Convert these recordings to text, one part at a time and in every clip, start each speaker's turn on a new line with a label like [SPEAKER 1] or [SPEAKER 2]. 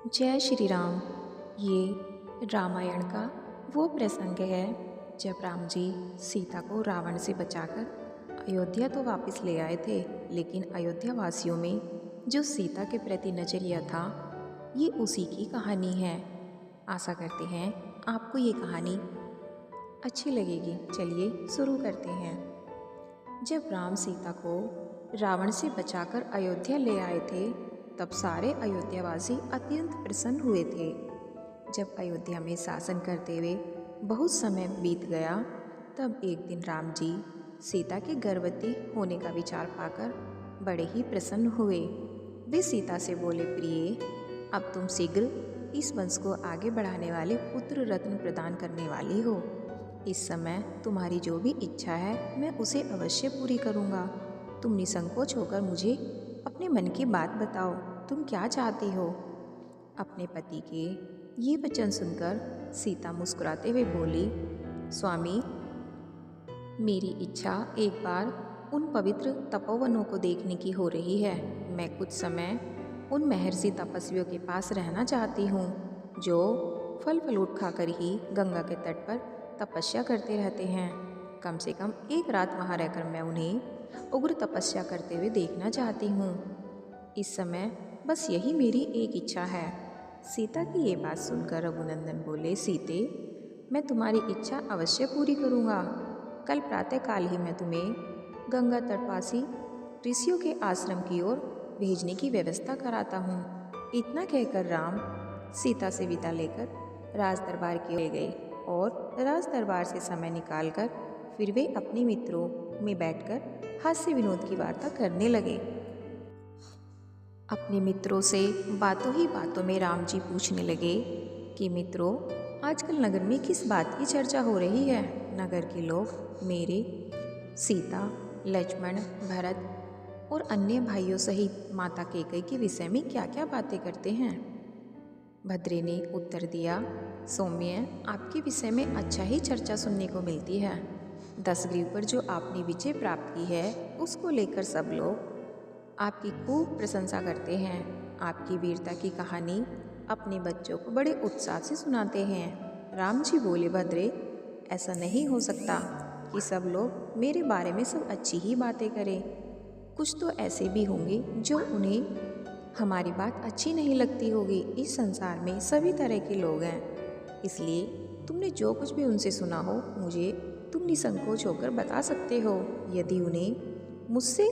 [SPEAKER 1] जय श्री राम। ये रामायण का वो प्रसंग है जब राम जी सीता को रावण से बचाकर अयोध्या तो वापस ले आए थे, लेकिन अयोध्या वासियों में जो सीता के प्रति नज़रिया था, ये उसी की कहानी है। आशा करते हैं आपको ये कहानी अच्छी लगेगी। चलिए शुरू करते हैं। जब राम सीता को रावण से बचाकर अयोध्या ले आए थे, तब सारे अयोध्यावासी अत्यंत प्रसन्न हुए थे। जब अयोध्या में शासन करते हुए बहुत समय बीत गया, तब एक दिन राम जी सीता के गर्भवती होने का विचार पाकर बड़े ही प्रसन्न हुए। वे सीता से बोले, प्रिय, अब तुम शीघ्र इस वंश को आगे बढ़ाने वाले पुत्र रत्न प्रदान करने वाली हो। इस समय तुम्हारी जो भी इच्छा है मैं उसे अवश्य पूरी करूँगा। तुम निसंकोच होकर मुझे अपने मन की बात बताओ, तुम क्या चाहती हो। अपने पति के ये वचन सुनकर सीता मुस्कुराते हुए बोली, स्वामी, मेरी इच्छा एक बार उन पवित्र तपोवनों को देखने की हो रही है। मैं कुछ समय उन महर्षि तपस्वियों के पास रहना चाहती हूँ, जो फल फ्रूट खाकर ही गंगा के तट पर तपस्या करते रहते हैं। कम से कम एक रात वहाँ रहकर मैं उन्हें उग्र तपस्या करते हुए देखना चाहती हूँ। इस समय बस यही मेरी एक इच्छा है। सीता की ये बात सुनकर रघुनंदन बोले, सीते, मैं तुम्हारी इच्छा अवश्य पूरी करूँगा। कल प्रातःकाल ही मैं तुम्हें गंगा तटवासी ऋषियों के आश्रम की ओर भेजने की व्यवस्था कराता हूँ। इतना कहकर राम सीता से विदा लेकर राज दरबार की ओर गए और राज दरबार से समय निकालकर फिर वे अपने मित्रों में बैठकर हास्य विनोद की वार्ता करने लगे। अपने मित्रों से बातों ही बातों में राम जी पूछने लगे कि मित्रों, आजकल नगर में किस बात की चर्चा हो रही है। नगर के लोग मेरे सीता, लक्ष्मण, भरत और अन्य भाइयों सहित माता कैकेयी के विषय में क्या क्या बातें करते हैं। भद्रे ने उत्तर दिया, सौम्य, आपके विषय में अच्छा ही चर्चा सुनने को मिलती है। दशग्रीव पर जो आपने विजय प्राप्त की है, उसको लेकर सब लोग आपकी खूब प्रशंसा करते हैं। आपकी वीरता की कहानी अपने बच्चों को बड़े उत्साह से सुनाते हैं। राम जी बोले, भद्रे, ऐसा नहीं हो सकता कि सब लोग मेरे बारे में सब अच्छी ही बातें करें। कुछ तो ऐसे भी होंगे जो उन्हें हमारी बात अच्छी नहीं लगती होगी। इस संसार में सभी तरह के लोग हैं, इसलिए तुमने जो कुछ भी उनसे सुना हो मुझे तुम निसंकोच होकर बता सकते हो। यदि उन्हें मुझसे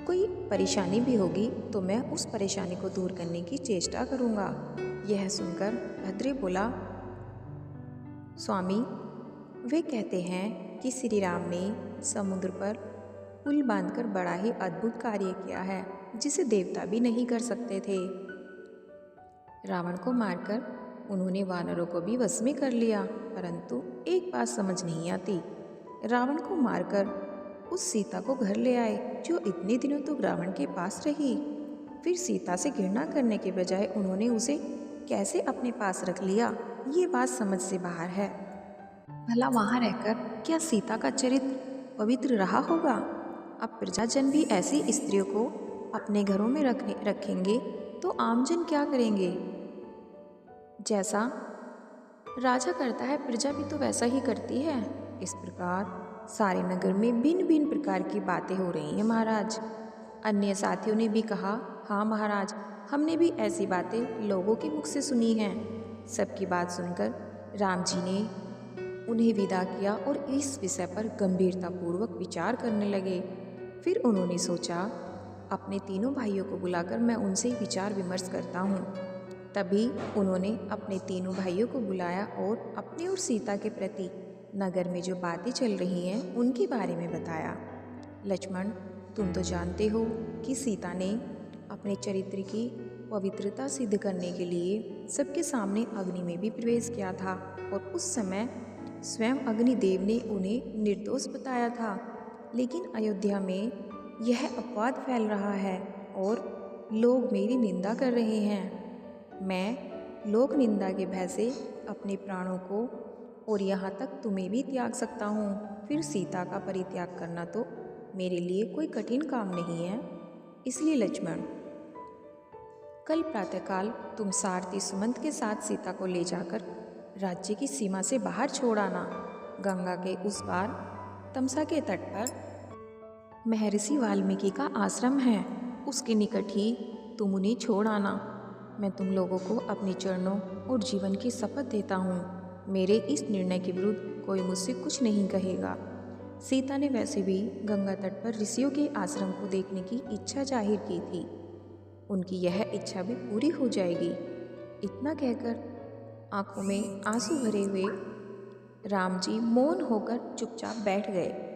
[SPEAKER 1] कोई परेशानी भी होगी तो मैं उस परेशानी को दूर करने की चेष्टा करूँगा। यह सुनकर भद्रे बोला, स्वामी, वे कहते हैं कि श्री राम ने समुद्र पर पुल बांधकर बड़ा ही अद्भुत कार्य किया है, जिसे देवता भी नहीं कर सकते थे। रावण को मारकर उन्होंने वानरों को भी वश में कर लिया, परंतु एक बात समझ नहीं आती। रावण को मारकर उस सीता को घर ले आए, जो इतने दिनों तक रावण के पास रही। फिर सीता से घृणा करने के बजाय उन्होंने उसे कैसे अपने पास रख लिया, ये बात समझ से बाहर है। भला वहाँ रहकर क्या सीता का चरित्र पवित्र रहा होगा? अब प्रजाजन भी ऐसी स्त्रियों को अपने घरों में रखेंगे तो आमजन क्या करेंगे? जैसा राजा करता है, प्रजा भी तो वैसा ही करती है। इस प्रकार सारे नगर में भिन्न भिन्न प्रकार की बातें हो रही हैं महाराज। अन्य साथियों ने भी कहा, हाँ महाराज, हमने भी ऐसी बातें लोगों के मुख से सुनी हैं। सबकी बात सुनकर राम जी ने उन्हें विदा किया और इस विषय पर गंभीरतापूर्वक विचार करने लगे। फिर उन्होंने सोचा, अपने तीनों भाइयों को बुलाकर मैं उनसे विचार विमर्श करता हूँ। तभी उन्होंने अपने तीनों भाइयों को बुलाया और अपने और सीता के प्रति नगर में जो बातें चल रही हैं उनके बारे में बताया। लक्ष्मण, तुम तो जानते हो कि सीता ने अपने चरित्र की पवित्रता सिद्ध करने के लिए सबके सामने अग्नि में भी प्रवेश किया था, और उस समय स्वयं अग्निदेव ने उन्हें निर्दोष बताया था। लेकिन अयोध्या में यह अपवाद फैल रहा है और लोग मेरी निंदा कर रहे हैं। मैं लोक निंदा के भय से अपने प्राणों को और यहाँ तक तुम्हें भी त्याग सकता हूँ। फिर सीता का परित्याग करना तो मेरे लिए कोई कठिन काम नहीं है। इसलिए लक्ष्मण, कल प्रातःकाल तुम सारथी सुमंत के साथ सीता को ले जाकर राज्य की सीमा से बाहर छोड़ आना। गंगा के उस पार तमसा के तट पर महर्षि वाल्मीकि का आश्रम है, उसके निकट ही तुम उन्हें छोड़ आना। मैं तुम लोगों को अपने चरणों और जीवन की शपथ देता हूँ, मेरे इस निर्णय के विरुद्ध कोई मुझसे कुछ नहीं कहेगा। सीता ने वैसे भी गंगा तट पर ऋषियों के आश्रम को देखने की इच्छा जाहिर की थी। उनकी यह इच्छा भी पूरी हो जाएगी। इतना कहकर आंखों में आंसू भरे हुए राम जी मौन होकर चुपचाप बैठ गए।